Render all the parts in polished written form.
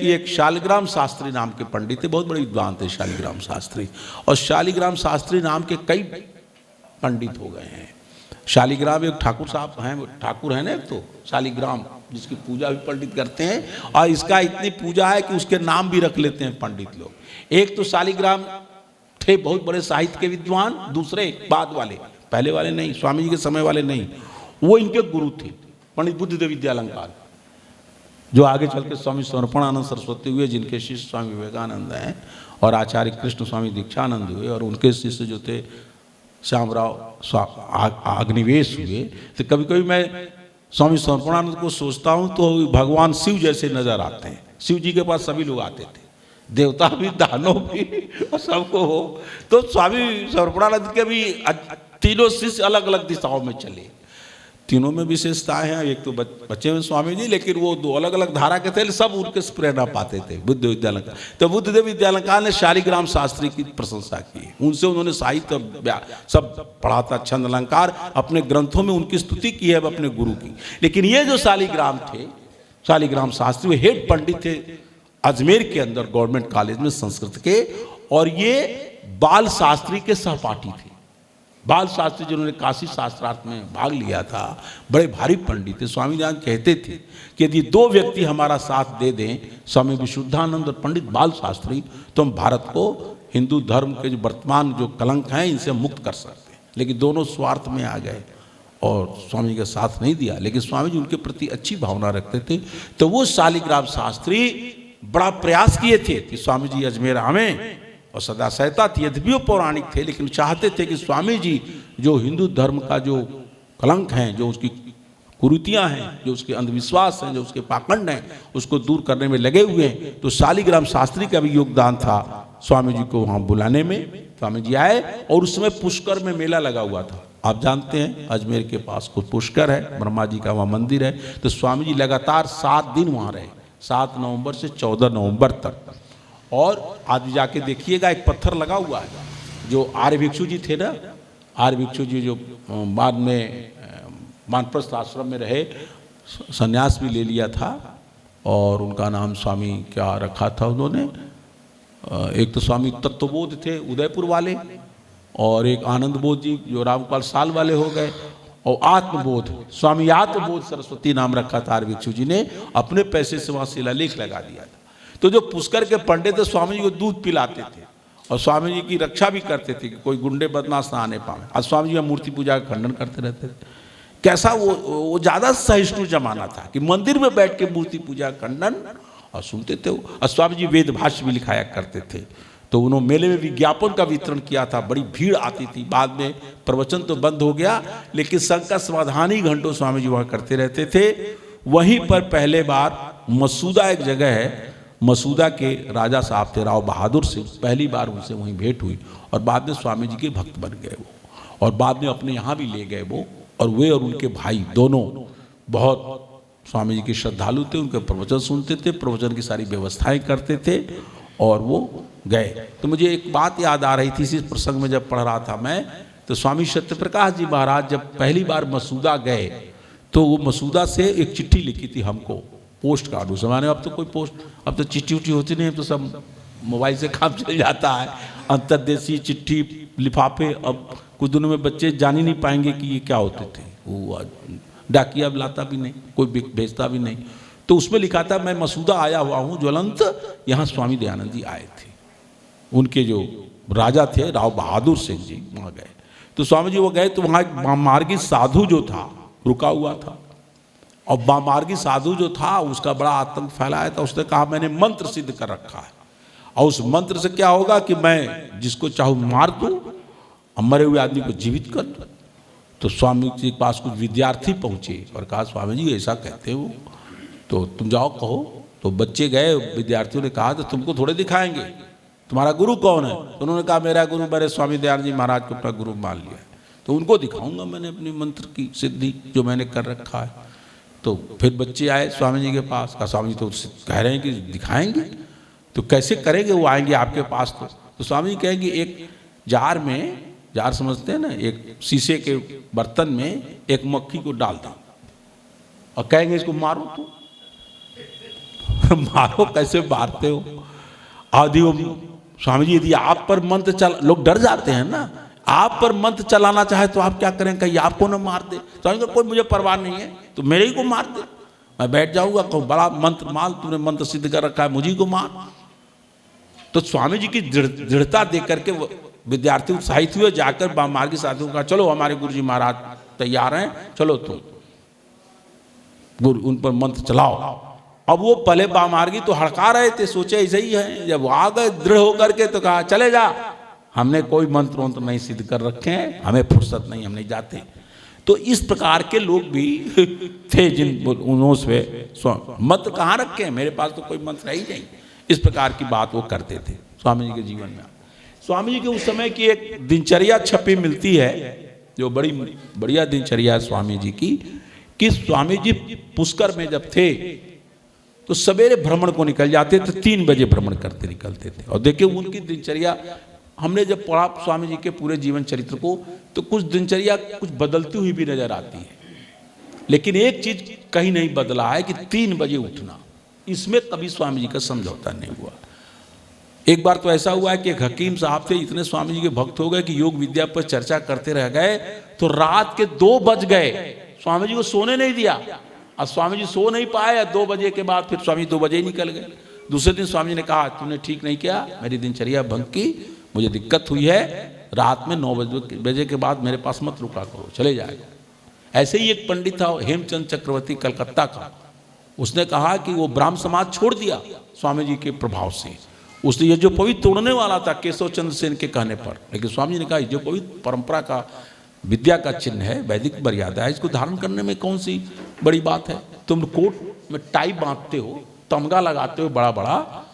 एक शालिग्राम शास्त्री नाम के पंडित थे, बहुत बड़े विद्वान थे शालिग्राम शास्त्री। और शालिग्राम शास्त्री नाम के कई पंडित हो गए हैं। शालिग्राम एक ठाकुर साहब हैं, ठाकुर है ना एक तो शालिग्राम, जिसकी पूजा भी पंडित करते हैं, और इसका इतनी पूजा है कि उसके नाम भी रख लेते हैं पंडित लोग। एक तो शालिग्राम थे बहुत बड़े साहित्य के विद्वान, दूसरे बाद वाले, पहले वाले नहीं, स्वामी जी के समय वाले नहीं, वो इनके गुरु थे पंडित बुद्धदेव विद्यालंकार, जो आगे चल के स्वामी समर्पणानंद सरस्वती हुए, जिनके शिष्य स्वामी विवेकानंद हैं, और आचार्य कृष्ण स्वामी दीक्षानंद हुए, और उनके शिष्य जो थे श्यामराव अग्निवेश हुए। तो कभी कभी मैं स्वामी समर्पणानंद को सोचता हूँ तो भगवान शिव जैसे नजर आते हैं। शिव जी के पास सभी लोग आते थे, देवता भी, दानव भी, और सबको हो। तो स्वामी समर्पणानंद के भी तीनों शिष्य अलग अलग दिशाओं में चले, तीनों में विशेषताएं हैं। एक तो बच्चे में स्वामी जी, लेकिन वो दो अलग अलग धारा के थे, सब उनके प्रेरणा पाते थे बुद्ध विद्यालंकार। तो बुद्धदेव विद्यालंकार ने शालिग्राम शास्त्री की प्रशंसा की, उनसे उन्होंने साहित्य सब पढ़ा था, छंद अलंकार, अपने ग्रंथों में उनकी स्तुति की है अपने गुरु की। लेकिन ये जो शालिग्राम थे, शालिग्राम शास्त्री, वो हेड पंडित थे अजमेर के अंदर गवर्नमेंट कॉलेज में संस्कृत के, और ये बाल शास्त्री के सहपाठी थे। बाल शास्त्री जिन्होंने काशी शास्त्रार्थ में भाग लिया था, बड़े भारी पंडित थे। स्वामी जी कहते थे कि यदि दो व्यक्ति हमारा साथ दे दें, स्वामी विशुद्धानंद और पंडित बाल शास्त्री, तो हम भारत को हिंदू धर्म के जो वर्तमान जो कलंक हैं इनसे मुक्त कर सकते हैं। लेकिन दोनों स्वार्थ में आ गए और स्वामी जी का साथ नहीं दिया, लेकिन स्वामी जी उनके प्रति अच्छी भावना रखते थे। तो वो शालिग्राम शास्त्री बड़ा प्रयास किए थे कि स्वामी जी अजमेर आवें, और सदा सहता थी, यद्यपि वो पौराणिक थे, लेकिन चाहते थे कि स्वामी जी जो हिंदू धर्म का जो कलंक हैं, जो उसकी कुरीतियां हैं, जो उसके अंधविश्वास हैं, जो उसके पाखंड हैं, उसको दूर करने में लगे हुए हैं। तो शालिग्राम शास्त्री का भी योगदान था स्वामी जी को वहाँ बुलाने में। स्वामी जी आए, और उसमें पुष्कर में मेला लगा हुआ था। आप जानते हैं अजमेर के पास कुछ पुष्कर है, ब्रह्मा जी का वहाँ मंदिर है। तो स्वामी जी लगातार 7 दिन वहाँ रहे, 7 नवंबर से 14 नवंबर तक। और आज जाके देखिएगा, एक पत्थर लगा हुआ है, जो आर्य भिक्षु जी थे ना, आर्य भिक्षु जी जो बाद में वानप्रस्थ आश्रम में रहे, संन्यास भी ले लिया था, और उनका नाम स्वामी क्या रखा था उन्होंने, एक तो स्वामी तत्वबोध थे उदयपुर वाले, और एक आनंद बोध जी जो रामपाल साल वाले हो गए, और आत्मबोध, स्वामी आत्मबोध सरस्वती नाम रखा था आर्य भिक्षु जी ने, अपने पैसे से वहाँ शिलालेख लगा दिया था। तो जो पुष्कर के पंडित थे स्वामी जी को दूध पिलाते थे, और स्वामी जी की रक्षा भी करते थे कि कोई गुंडे बदमाश ना आने पाए। आज स्वामी जी मूर्ति पूजा का खंडन करते रहते थे। कैसा वो ज़्यादा सहिष्णु जमाना था कि मंदिर में बैठ के मूर्ति पूजा खंडन और सुनते थे। और स्वामी जी वेद भाष्य भी लिखाया करते थे। तो उन्होंने मेले में विज्ञापन का वितरण किया था, बड़ी भीड़ आती थी। बाद में प्रवचन तो बंद हो गया, लेकिन संघ का समाधान ही घंटों स्वामी जी वहाँ करते रहते थे। वहीं पर पहले बार मसूदा एक जगह है, मसूदा के राजा साहब थे राव बहादुर सिंह, पहली बार उनसे वहीं भेंट हुई, और बाद में स्वामी जी के भक्त बन गए वो, और बाद में अपने यहाँ भी ले गए वो। और वे और उनके भाई दोनों बहुत स्वामी जी के श्रद्धालु थे, उनके प्रवचन सुनते थे, प्रवचन की सारी व्यवस्थाएं करते थे, और वो गए। तो मुझे एक बात याद आ रही थी इसी प्रसंग में, जब पढ़ रहा था मैं, तो स्वामी सत्यप्रकाश जी महाराज जब पहली बार मसूदा गए, तो वो मसूदा से एक चिट्ठी लिखी थी हमको, पोस्ट कार्ड। उस जमाने अब तो कोई पोस्ट, अब तो चिट्ठी उट्ठी होती नहीं, अब तो सब मोबाइल से काम चल जाता है। अंतर्देशीय चिट्ठी लिफाफे, अब कुछ दिनों में बच्चे जान ही नहीं पाएंगे कि ये क्या होते थे। वो डाकिया अब लाता भी नहीं, कोई भेजता भी नहीं। तो उसमें लिखा था, मैं मसूदा आया हुआ हूँ ज्वलंत, यहाँ स्वामी दयानंद जी आए थे। उनके जो राजा थे राव बहादुर सिंह जी, वहाँ गए। तो स्वामी जी वो गए, तो वहाँ एक मार्गी साधु जो था रुका हुआ था, और बामार्गी साधु जो था उसका बड़ा आतंक फैलाया था। उसने कहा मैंने मंत्र सिद्ध कर रखा है, और उस मंत्र से क्या होगा कि मैं जिसको चाहूँ मार दूँ और मरे हुए आदमी को जीवित कर दूँ। तो स्वामी जी के पास कुछ विद्यार्थी पहुँचे और कहा स्वामी जी ऐसा कहते हो, तो तुम जाओ कहो। तो बच्चे गए, विद्यार्थियों ने कहा तो तुमको थोड़े दिखाएंगे, तुम्हारा गुरु कौन है? तो उन्होंने कहा मेरा गुरु मेरे स्वामी दयानंद जी महाराज को अपना गुरु मान लिया है, तो उनको दिखाऊंगा मैंने अपनी मंत्र की सिद्धि जो मैंने कर रखा है। तो फिर बच्चे आए स्वामी जी के पास, कहा स्वामी जी तो कह रहे हैं कि दिखाएंगे, तो कैसे करेंगे, वो आएंगे आपके पास। तो स्वामी जी कहेंगे एक जार में, जार समझते हैं ना, एक शीशे के बर्तन में एक मक्खी को डाल दो, और कहेंगे इसको मारो। तो मारो, कैसे मारते हो। आदि वो स्वामी जी यदि आप पर मंत्र चल, लोग डर जाते हैं ना, आप पर मंत्र चलाना चाहे तो आप क्या करें, कहीं आपको ना मार दे। स्वामी कोई मुझे परवाह नहीं है, तो मेरे ही को मार दे, मैं बैठ जाऊंगा, कहूँ बड़ा मंत्र माल, तूने मंत्र सिद्ध कर रखा है, मुझी को मार। तो स्वामी जी की दृढ़ता देख करके विद्यार्थी उत्साहित हुए, जाकर बामार्गी साधुओं का, चलो हमारे गुरु जी महाराज तैयार हैं, चलो तुम गुरु उन पर मंत्र चलाओ। अब वो पहले बामार्गी तो हड़का रहे थे, सोचे ऐसे ही है, जब आ गए दृढ़ होकर के तो कहा चले जा, हमने कोई मंत्र वंत्र नहीं सिद्ध कर रखे हैं, हमें फुर्सत नहीं, हम नहीं जाते। तो इस प्रकार के लोग भी थे जिन उन्हों से मंत्र कहाँ रखे हैं, मेरे पास तो कोई मंत्र है ही नहीं, इस प्रकार की बात वो करते थे स्वामी जी के जीवन में। स्वामी जी के उस समय की एक दिनचर्या छपी मिलती है, जो बड़ी बढ़िया दिनचर्या है स्वामी जी की, कि स्वामी जी पुष्कर में जब थे तो सवेरे भ्रमण को निकल जाते थे, 3 बजे भ्रमण करते निकलते थे। और देखिए उनकी दिनचर्या, हमने जब पढ़ा स्वामी जी के पूरे जीवन चरित्र को, तो कुछ दिनचर्या कुछ बदलती हुई भी नजर आती है, लेकिन एक चीज कहीं नहीं बदला है कि 3 बजे उठना, इसमें कभी स्वामी जी का समझौता नहीं हुआ। एक बार तो ऐसा हुआ है कि एक हकीम साहब थे, इतने स्वामी जी के भक्त हो गए कि योग विद्या पर चर्चा करते रह गए, तो रात के 2 बज गए, स्वामी जी को सोने नहीं दिया। और स्वामी जी सो नहीं पाए, 2 बजे के बाद फिर स्वामी 2 बजे ही निकल गए। दूसरे दिन स्वामी जी ने कहा तूने ठीक नहीं किया, मेरी दिनचर्या भंग की, मुझे दिक्कत हुई है, रात में 9 बजे के बाद मेरे पास मत रुका करो, चले जाएगा। ऐसे ही एक पंडित था हेमचंद चक्रवर्ती कलकत्ता का, उसने कहा कि वो ब्राह्म समाज छोड़ दिया स्वामी जी के प्रभाव से। उसने ये जो पवित्र तोड़ने वाला था केशव चंद्र सेन के कहने पर, लेकिन स्वामी जी ने कहा जो पवित्र परंपरा का विद्या का चिन्ह है, वैदिक मर्यादा है, इसको धारण करने में कौन सी बड़ी बात है। तुम कोट में टाई बांधते हो, तमगा लगाते हो बड़ा बड़ा,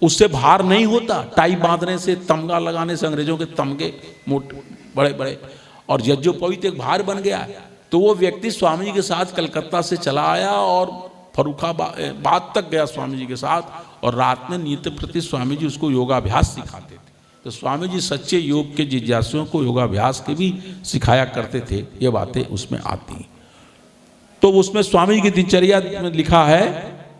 उससे भार नहीं होता। टाई बांधने से, तमगा लगाने से अंग्रेजों के तमगे मोटे बड़े बड़े, और यज्ञोपवीत एक भार बन गया। तो वो व्यक्ति स्वामी जी के साथ कलकत्ता से चला आया और फर्रुखाबाद तक गया स्वामी जी के साथ, और रात में नित्य प्रति स्वामी जी उसको योगाभ्यास सिखाते थे। तो स्वामी जी सच्चे योग के जिज्ञासुओं को योगाभ्यास के भी सिखाया करते थे, ये बातें उसमें आती हैं। तो उसमें स्वामी जी की दिनचर्या में लिखा है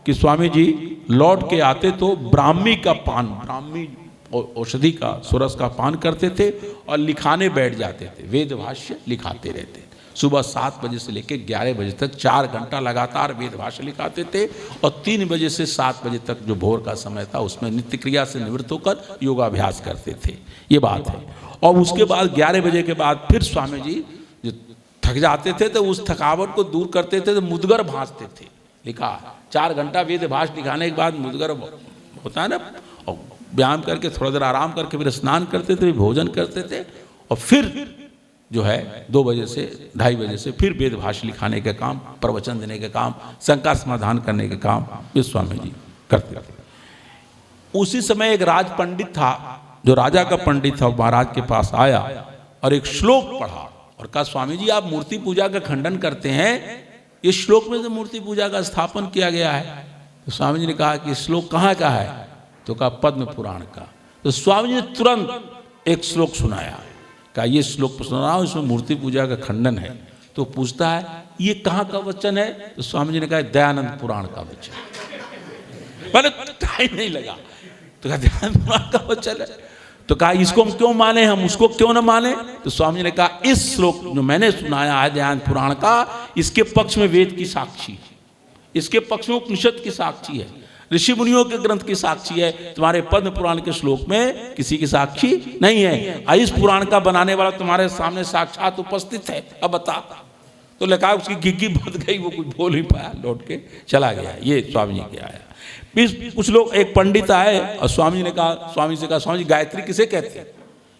कि स्वामी जी लौट के आते तो ब्राह्मी का पान, ब्राह्मी औषधि का सुरस का पान करते थे और लिखाने बैठ जाते थे, वेद भाष्य लिखाते रहते। सुबह 7 बजे से लेकर 11 बजे तक 4 घंटा लगातार वेद भाष्य लिखाते थे, और 3 बजे से 7 बजे तक जो भोर का समय था उसमें नित्य क्रिया से निवृत्त होकर योगाभ्यास करते थे, ये बात है। और उसके बाद 11 बजे के बाद फिर स्वामी जी जो थक जाते थे तो उस थकावट को दूर करते थे तो मुदगर भांजते थे। लिखा 4 घंटा वेद भाष्य लिखाने के बाद मुदगर होता है ना, और व्यायाम करके थोड़ा देर आराम करके फिर स्नान करते थे, भोजन करते थे, और फिर जो है 2 बजे से 2:30 बजे से फिर वेद भाष्य लिखाने के काम, प्रवचन देने के काम, शंका समाधान करने के काम ये स्वामी जी करते थे। उसी समय एक राज पंडित था, जो राजा का पंडित था, महाराज के पास आया और एक श्लोक पढ़ा और कहा स्वामी जी आप मूर्ति पूजा का खंडन करते हैं, इस श्लोक में से मूर्ति पूजा का स्थापन किया गया है। तो स्वामी जी ने कहा कि श्लोक कहाँ का है, तो कहा पद्म पुराण का। तो स्वामी जी ने तुरंत एक श्लोक सुनाया, कहा ये श्लोक सुना रहा हूँ, इसमें मूर्ति पूजा का खंडन है। तो पूछता है ये कहाँ का वचन है, तो स्वामी जी ने कहा दयानंद पुराण का वचन। मैंने टाइम नहीं लगा, तो कहा दयानंद पुराण का वचन है, तो कहा इसको हम क्यों माने, हम उसको क्यों न माने। तो स्वामी जी ने कहा इस श्लोक जो मैंने सुनाया है दयानंद पुराण का, इसके पक्ष में वेद की साक्षी, इसके पक्ष में उपनिषद की साक्षी है, ऋषि मुनियों के ग्रंथ की साक्षी है, तुम्हारे पद्म पुराण के श्लोक में किसी की साक्षी नहीं है। इस पुराण का बनाने वाला तुम्हारे सामने साक्षात उपस्थित है, अब बता। तो लगा उसकी गिग्गी बंध गई, वो कुछ बोल नहीं पाया, लौट के चला गया। ये स्वामी जी के आया। कुछ लोग, एक पंडित आए और स्वामी जी ने कहा, स्वामी से कहा स्वामी जी गायत्री किसे कहते हैं,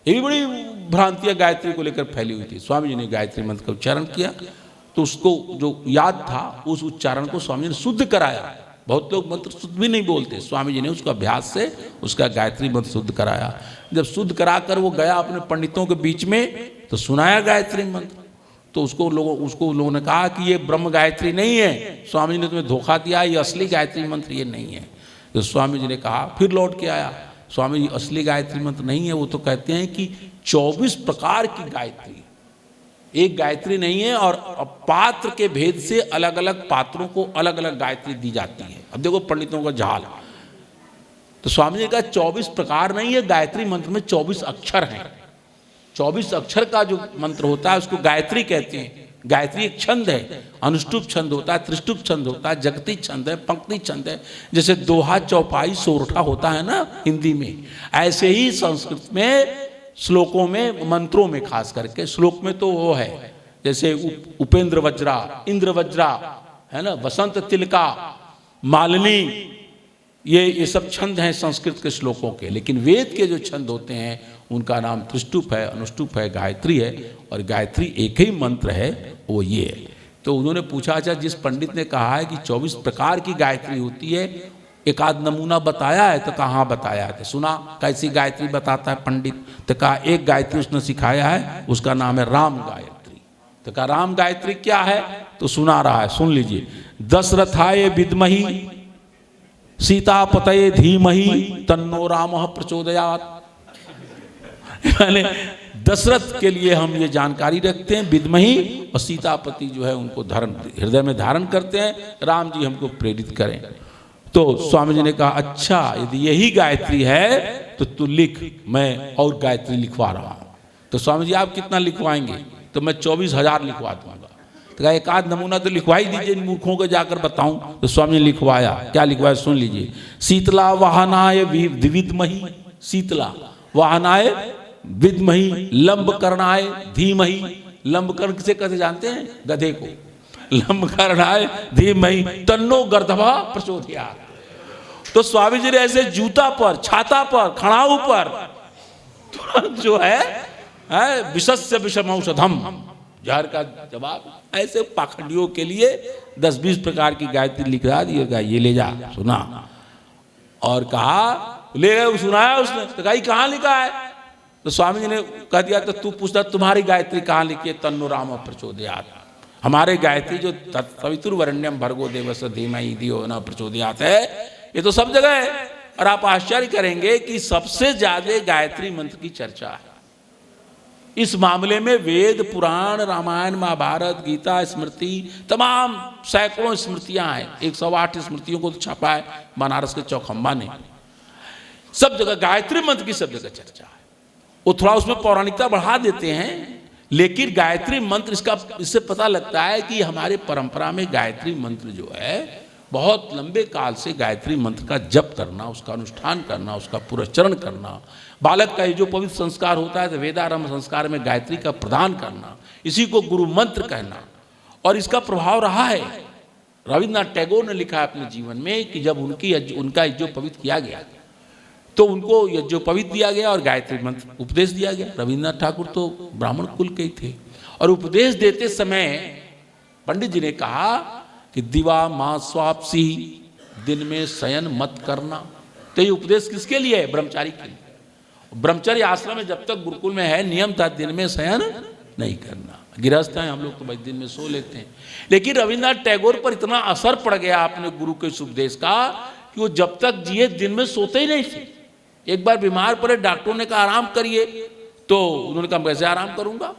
ये भी बड़ी भ्रांतियां गायत्री को लेकर फैली हुई थी। स्वामी जी ने गायत्री मंत्र का उच्चारण किया तो उसको जो याद था उस उच्चारण को स्वामी जी ने शुद्ध कराया। बहुत लोग मंत्र शुद्ध भी नहीं बोलते, स्वामी जी ने उसका अभ्यास से उसका गायत्री मंत्र शुद्ध कराया। जब शुद्ध कराकर वो गया अपने पंडितों के बीच में तो सुनाया गायत्री मंत्र, तो उसको लोगों ने कहा कि ये ब्रह्म गायत्री नहीं है, स्वामी जी ने तुम्हें धोखा दिया, ये असली गायत्री मंत्र ये नहीं है। तो स्वामी जी ने कहा, फिर लौट के आया, स्वामी जी असली गायत्री मंत्र नहीं है, वो तो कहते हैं कि 24 प्रकार की गायत्री, एक गायत्री नहीं है, और पात्र के भेद से अलग अलग पात्रों को अलग अलग गायत्री दी जाती है। अब देखो पंडितों का जाल। तो स्वामी जी का 24 प्रकार नहीं है, गायत्री मंत्र में 24 अक्षर हैं। 24 अक्षर का जो मंत्र होता है उसको गायत्री कहते हैं। गायत्री एक छंद है, अनुष्टुप छंद होता है, त्रिष्टुप छंद होता है, जगती छंद है, पंक्ति छंद है। जैसे दोहा, चौपाई, सोरठा होता है ना हिंदी में, ऐसे ही संस्कृत में श्लोकों में, मंत्रों में खास करके श्लोक में तो वो है, जैसे उपेंद्र वज्रा, इंद्र वज्रा, है ना, वसंत तिलका, मालिनी, ये सब छंद हैं संस्कृत के श्लोकों के। लेकिन वेद के जो छंद होते हैं उनका नाम त्रिष्टुप है, अनुष्टुप है, गायत्री है। और गायत्री एक ही मंत्र है, वो ये है। तो उन्होंने पूछा, अच्छा जिस पंडित ने कहा है कि 24 प्रकार की गायत्री होती है, एक आध नमूना बताया है? तो कहाँ बताया है? तो सुना कैसी गायत्री बताता है पंडित? तो कहा एक गायत्री उसने सिखाया है, उसका नाम है राम गायत्री। तो कहा राम गायत्री क्या है? तो सुना रहा है, सुन लीजिए। दशरथाय विद्महि सीतापतये धीमहि तन्नो रामः प्रचोदयात्। यानी दशरथ के लिए हम ये जानकारी रखते हैं, विद्महि, और सीतापति जो है उनको हृदय में धारण करते हैं, राम जी हमको प्रेरित करें। तो स्वामी जी ने कहा, अच्छा यदि यही गायत्री है तो तू लिख, मैं और गायत्री लिखवा रहा हूँ। तो स्वामी जी आप कितना लिखवाएंगे? तो मैं 24,000 लिखवा दूंगा। तो कहा एक आध नमूना तो लिखवा ही दीजिए, इन मूर्खों को जाकर बताऊं। तो स्वामी ने लिखवाया। क्या लिखवाया सुन लीजिए। शीतला वाहनाय विद्महि, शीतला वाहनाय विद्महि, लंब करणाय धीमहि। लंब कर्ण किसे कहते जानते हैं? गधे को। लंब करणाय धीमहि तन्नो गर्दभा प्रचोदयात्। तो स्वामी जी ने ऐसे जूता पर, छाता पर, खड़ाऊ पर तुरंत जो है विषस्य विषम औषधम, जहर का जवाब। ऐसे पाखंडियों के लिए 10-20 प्रकार की गायत्री लिख रहा दिएगा, ये ले जा सुना। और कहा ले गए, सुनाया उसने। तो कहा कहाँ लिखा है? तो स्वामी जी ने कह दिया, तो तू पूछता तुम्हारी गायत्री कहाँ लिखी है? तन्नो राम प्रचोदयात्। हमारे गायत्री जो तत्सवितुर्वरेण्यम भर्गो देवस्य धीमहि धियो न प्रचोदयात् है, ये तो सब जगह है। और आप आश्चर्य करेंगे कि सबसे ज्यादा गायत्री मंत्र की चर्चा है। इस मामले में वेद, पुराण, रामायण, महाभारत, गीता, स्मृति, तमाम सैकड़ों स्मृतियां हैं। 108 स्मृतियों को तो छापा है बनारस के चौखंबा ने। सब जगह गायत्री मंत्र की सब जगह चर्चा है। वो थोड़ा उसमें पौराणिकता बढ़ा देते हैं, लेकिन गायत्री मंत्र इससे पता लगता है कि हमारे परंपरा में गायत्री मंत्र जो है, बहुत लंबे काल से गायत्री मंत्र का जप करना, उसका अनुष्ठान करना, उसका पुरस्चरण करना, बालक का ये जो पवित्र संस्कार होता है तो वेदारंभ संस्कार में गायत्री का प्रदान करना, इसी को गुरु मंत्र कहना। और इसका प्रभाव रहा है। रविन्द्रनाथ टैगोर ने लिखा है अपने जीवन में कि जब उनका यज्ञोपवीत किया गया तो उनको यज्ञोपवीत दिया गया और गायत्री मंत्र उपदेश दिया गया। रविन्द्रनाथ ठाकुर तो ब्राह्मण कुल के ही थे, और उपदेश देते समय पंडित जी ने कहा कि दिवा मां स्वापसी, दिन में शयन मत करना। तो ये उपदेश किसके लिए है? ब्रह्मचारी के लिए। ब्रह्मचर्य आश्रम में जब तक गुरुकुल में है, नियम था दिन में शयन नहीं करना। गृहस्थ हैं हम लोग तो भाई दिन में सो लेते हैं। लेकिन रविन्द्रनाथ टैगोर पर इतना असर पड़ गया अपने गुरु के इस उपदेश का कि वो जब तक जिए दिन में सोते ही नहीं थे। एक बार बीमार पड़े, डॉक्टरों ने कहा आराम करिए, तो उन्होंने कहा कैसे आराम करूंगा,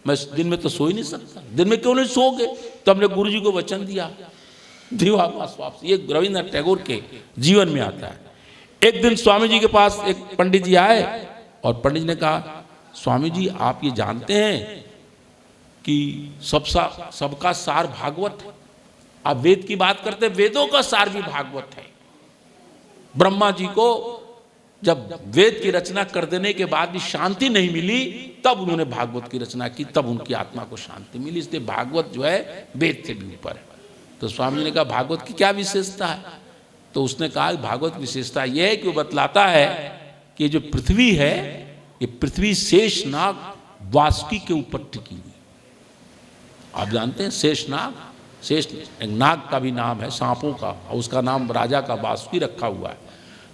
मैं दिन में तो सो ही नहीं सकता। दिन में क्यों नहीं सोओगे? तो हमने गुरु जी को वचन दिया, दिवा मां स्वापसी। ये रविन्द्रनाथ टैगोर के जीवन में आता है। एक दिन स्वामी जी के पास एक पंडित जी आए और पंडित जी ने कहा, स्वामी जी आप ये जानते हैं कि सबका सार भागवत है। आप वेद की बात करते हैं, वेदों का सार भी भागवत है। ब्रह्मा जी को जब वेद की रचना कर देने के बाद भी शांति नहीं मिली, तब उन्होंने भागवत की रचना की, तब उनकी आत्मा को शांति मिली। इसलिए भागवत जो है वेद से भी ऊपर है। तो स्वामी जी ने कहा भागवत की क्या विशेषता है? तो उसने कहा भागवत विशेषता यह है कि वो बतलाता है कि जो पृथ्वी है, ये पृथ्वी शेषनाग वासुकी के ऊपर टिकी हुई। आप जानते हैं शेषनाग, शेष नाग का भी नाम है सांपों का, और उसका नाम राजा का वासुकी रखा हुआ है।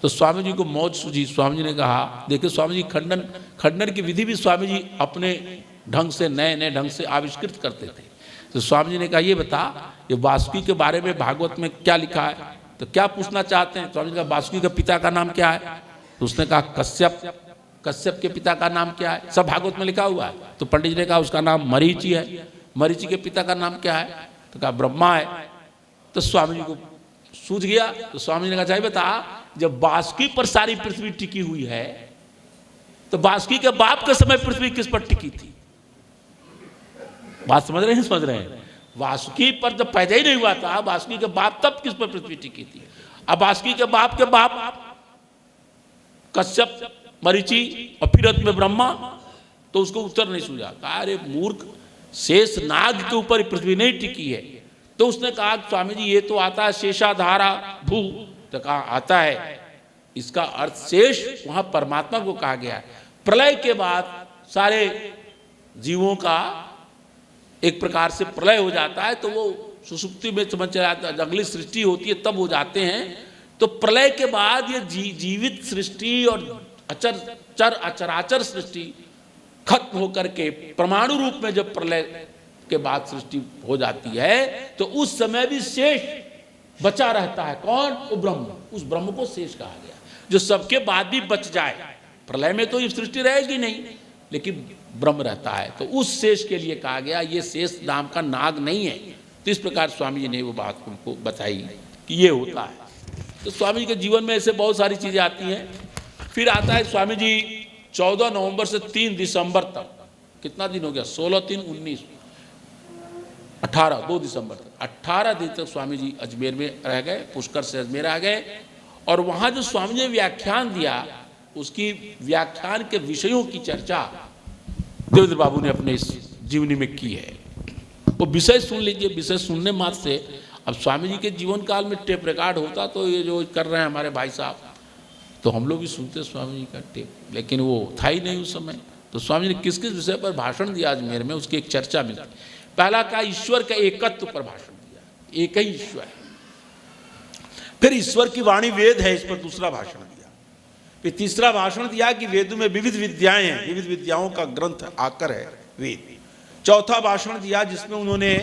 तो स्वामी जी को मौज सूझी। स्वामी जी ने कहा, देखिए स्वामी जी खंडन की विधि भी स्वामी जी अपने ढंग से, नए नए ढंग से आविष्कृत करते थे। तो स्वामी जी ने कहा ये बता, ये वासुकी के बारे में भागवत में क्या लिखा है? तो क्या पूछना चाहते हैं? स्वामी जी का वासुकी का पिता का नाम क्या है? तो उसने कहा कश्यप। कश्यप के पिता का नाम क्या है? सब भागवत में लिखा हुआ है। तो पंडित जी ने कहा उसका नाम मरीचि है। मरीचि के पिता का नाम क्या है? तो कहा ब्रह्मा है। तो स्वामी जी को सूझ गया। तो स्वामी जी ने कहा चाहिए बता, जब बासुकी पर सारी पृथ्वी टिकी हुई है तो बासुकी के बाप के समय पृथ्वी किस पर टिकी थी? बात समझ रहे हैं? समझ रहे हैं? वासुकी पर जब पैदा ही नहीं हुआ था, वासुकी के बाप तब किस पर पृथ्वी टिकी थी? अब वासुकी के बाप कश्यप, मरीचि और फिर अंत में ब्रह्मा। तो उसको उत्तर नहीं सूझा। कहा अरे मूर्ख, शेष नाग के ऊपर पृथ्वी नहीं टिकी है। तो उसने कहा स्वामी जी ये तो आता है शेषाधारा भू। तो कहा आता है, इसका अर्थ शेष वहां परमात्मा को कहा गया है। प्रलय के बाद सारे जीवों का एक प्रकार से प्रलय हो जाता है, तो वो सुसुप्ति में समझ चला जाता है, अगली सृष्टि होती है तब हो जाते हैं। तो प्रलय के बाद ये जीवित सृष्टि और अचराचर सृष्टि खत्म होकर के परमाणु रूप में जब प्रलय के बाद सृष्टि हो जाती है, तो उस समय भी शेष बचा रहता है। कौन? वो ब्रह्म। उस ब्रह्म को शेष कहा गया, जो सबके बाद भी बच जाए। प्रलय में तो ये सृष्टि रहेगी नहीं, लेकिन ब्रह्म रहता है। तो उस शेष के लिए कहा गया, ये शेष नाम का नाग नहीं है। तो इस प्रकार स्वामी जी ने वो बात उनको बताई कि ये होता है। तो स्वामी जी के जीवन में ऐसे बहुत सारी चीज़ें आती हैं। फिर आता है स्वामी जी 14 नवंबर से 3 दिसंबर तक, कितना दिन हो गया? 16, 3, 19, 18, 2 दिसंबर तक, 18 दिन तक स्वामी जी अजमेर में रह गए। पुष्कर से अजमेर आ गए और वहाँ जो स्वामी जी ने व्याख्यान दिया, उसकी व्याख्यान के विषयों की चर्चा देवेंद्र बाबू ने अपने इस जीवनी में की है। वो विषय सुन लीजिए। विषय सुनने मात्र से, अब स्वामी जी के जीवन काल में टेप रिकॉर्ड होता तो ये जो कर रहे हैं हमारे भाई साहब, तो हम लोग भी सुनते स्वामी जी का टेप, लेकिन वो था ही नहीं उस समय। तो स्वामी जी ने किस किस विषय पर भाषण दिया अजमेर में, उसकी एक चर्चा मिलती। पहला का ईश्वर के एकत्व पर भाषण दिया, एक ही ईश्वर है। फिर ईश्वर की वाणी वेद है, इस पर दूसरा भाषण दिया। फिर तीसरा भाषण दिया कि वेद में विविध विद्याएं हैं, विविध विद्याओं का ग्रंथ आकर है वेद। चौथा भाषण दिया जिसमें उन्होंने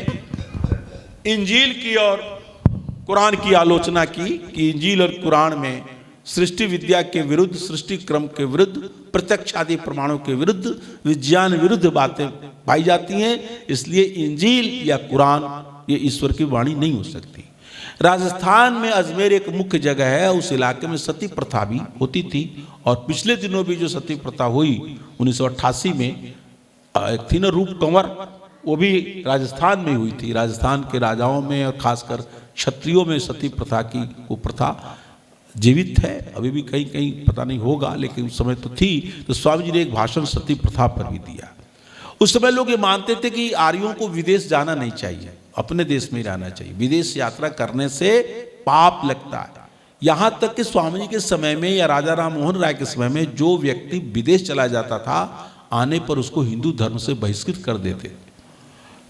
इंजील की और कुरान की आलोचना की कि इंजील और कुरान में सृष्टि विद्या के विरुद्ध, सृष्टि क्रम के विरुद्ध, प्रत्यक्ष आदि प्रमाणों के विरुद्ध, विज्ञान विरुद्ध बातें पाई जाती हैं। इसलिए इंजील या कुरान ये ईश्वर की वाणी नहीं हो सकती। राजस्थान में अजमेर एक मुख्य जगह है, उस इलाके में सती प्रथा भी होती थी। और पिछले दिनों भी जो सती प्रथा हुई 1988 में, एक थी ना रूप कंवर, वो भी राजस्थान में हुई थी। राजस्थान के राजाओं में और खासकर क्षत्रियों में सती प्रथा की वो प्रथा जीवित है। अभी भी कहीं कहीं पता नहीं होगा, लेकिन उस समय तो थी। तो स्वामी जी ने एक भाषण सती प्रथा पर भी दिया। उस समय लोग ये मानते थे कि आर्यों को विदेश जाना नहीं चाहिए, अपने देश में ही रहना चाहिए। विदेश यात्रा करने से पाप लगता है। यहाँ तक कि स्वामी जी के समय में या राजा राम मोहन राय के समय में जो व्यक्ति विदेश चला जाता था, आने पर उसको हिंदू धर्म से बहिष्कृत कर देते।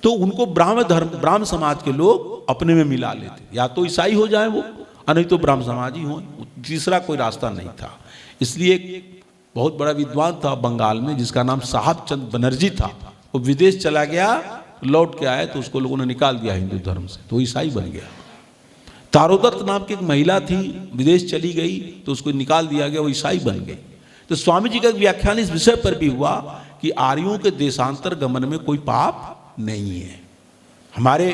तो उनको ब्राह्म समाज के लोग अपने में मिला लेते, या तो ईसाई हो जाए वो, नहीं तो ब्राह्म समाज ही हो। तीसरा कोई रास्ता नहीं था। इसलिए एक बहुत बड़ा विद्वान था बंगाल में जिसका नाम साहब चंद बनर्जी था। वो विदेश चला गया, लौट के आए तो उसको लोगों ने निकाल दिया हिंदू धर्म से, तो ईसाई बन गया। तारोदत्त नाम की एक महिला थी, विदेश चली गई तो उसको निकाल दिया गया, वो ईसाई बन गई। तो स्वामी जी का व्याख्यान इस विषय पर भी हुआ कि आर्यों के देशांतर गमन में कोई पाप नहीं है। हमारे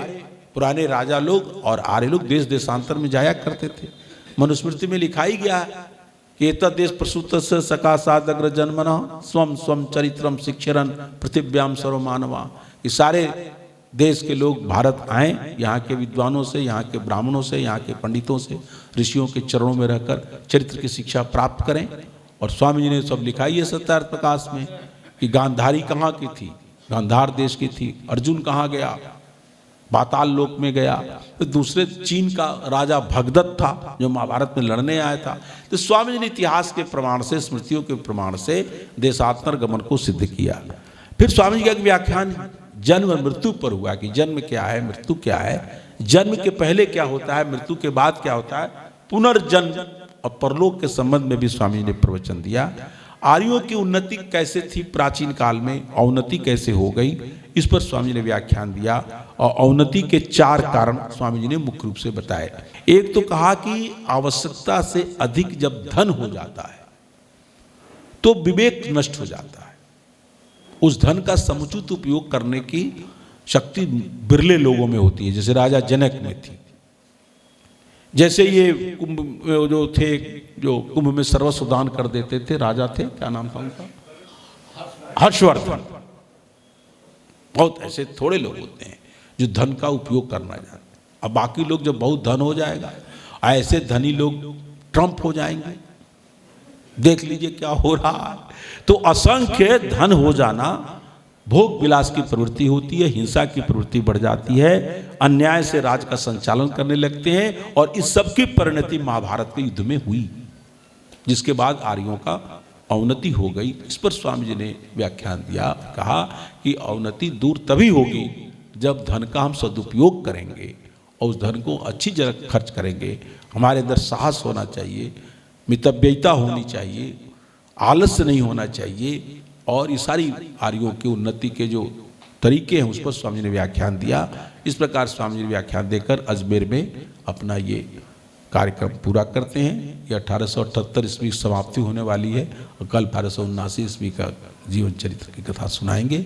पुराने राजा लोग और आर्य लोग देश देशांतर में जाया करते थे। मनुस्मृति में लिखा ही गया है कि एतद् देश प्रसूत से सकाशाद अग्र जन्मना स्वम स्वम चरित्रम शिक्षरन पृथिव्याम सर्वमानवा। ये सारे देश के लोग भारत आए, यहाँ के विद्वानों से, यहाँ के ब्राह्मणों से, यहाँ के पंडितों से, ऋषियों के चरणों में रहकर चरित्र की शिक्षा प्राप्त करें। और स्वामी जी ने सब लिखा ही है सत्यार्थ प्रकाश में कि गांधारी कहाँ की थी, गांधार देश की थी। अर्जुन कहाँ गया, पाताल लोक में गया। तो दूसरे चीन का राजा भगदत्त था जो महाभारत में लड़ने आया था। तो स्वामी जी ने इतिहास के प्रमाण से, स्मृतियों के प्रमाण से देशांतर गमन को सिद्ध किया। फिर स्वामी जी का एक व्याख्यान जन्म और मृत्यु पर हुआ कि जन्म क्या है, मृत्यु क्या है, जन्म के पहले क्या होता है, मृत्यु के बाद क्या होता है, पुनर्जन्म और परलोक के संबंध में भी स्वामी जी ने प्रवचन दिया। आर्यों की उन्नति कैसे थी प्राचीन काल में, अवनति कैसे हो गई, इस पर स्वामी जी ने व्याख्यान दिया। और अवनति के 4 कारण स्वामी जी ने मुख्य रूप से बताए। एक तो कहा कि आवश्यकता से अधिक जब धन हो जाता है तो विवेक नष्ट हो जाता है। उस धन का समुचित उपयोग करने की शक्ति बिरले लोगों में होती है, जैसे राजा जनक में थी। जैसे ये कुंभ जो थे, जो कुंभ में सर्वस्व दान कर देते थे, राजा थे, क्या नाम था उनका, हर्षवर्धन। बहुत ऐसे थोड़े लोग होते हैं जो धन का उपयोग करना जानते हैं। अब बाकी लोग जब बहुत धन हो जाएगा, ऐसे धनी लोग ट्रम्प हो जाएंगे। देख लीजिए क्या हो रहा है। तो असंख्य धन हो जाना भोग विलास की प्रवृत्ति होती है, हिंसा की प्रवृत्ति बढ़ जाती है, अन्याय से राज का संचालन करने लगते हैं, और इस सब की परिणति महाभारत के युद्ध में हुई, जिसके बाद आर्यों का अवनति हो गई। इस पर स्वामी जी ने व्याख्यान दिया, कहा कि अवनति दूर तभी होगी जब धन का हम सदुपयोग करेंगे और उस धन को अच्छी जगह खर्च करेंगे। हमारे अंदर साहस होना चाहिए, मितव्ययिता होनी चाहिए, आलस्य नहीं होना चाहिए, और ये सारी आर्यों की उन्नति के जो तरीके हैं उस पर स्वामी जी ने व्याख्यान दिया। इस प्रकार स्वामी जी ने व्याख्यान देकर अजमेर में अपना ये कार्यक्रम पूरा करते हैं। ये 1878 ईस्वी की समाप्ति होने वाली है और कल 1879 ईस्वी का जीवन चरित्र की कथा सुनाएंगे।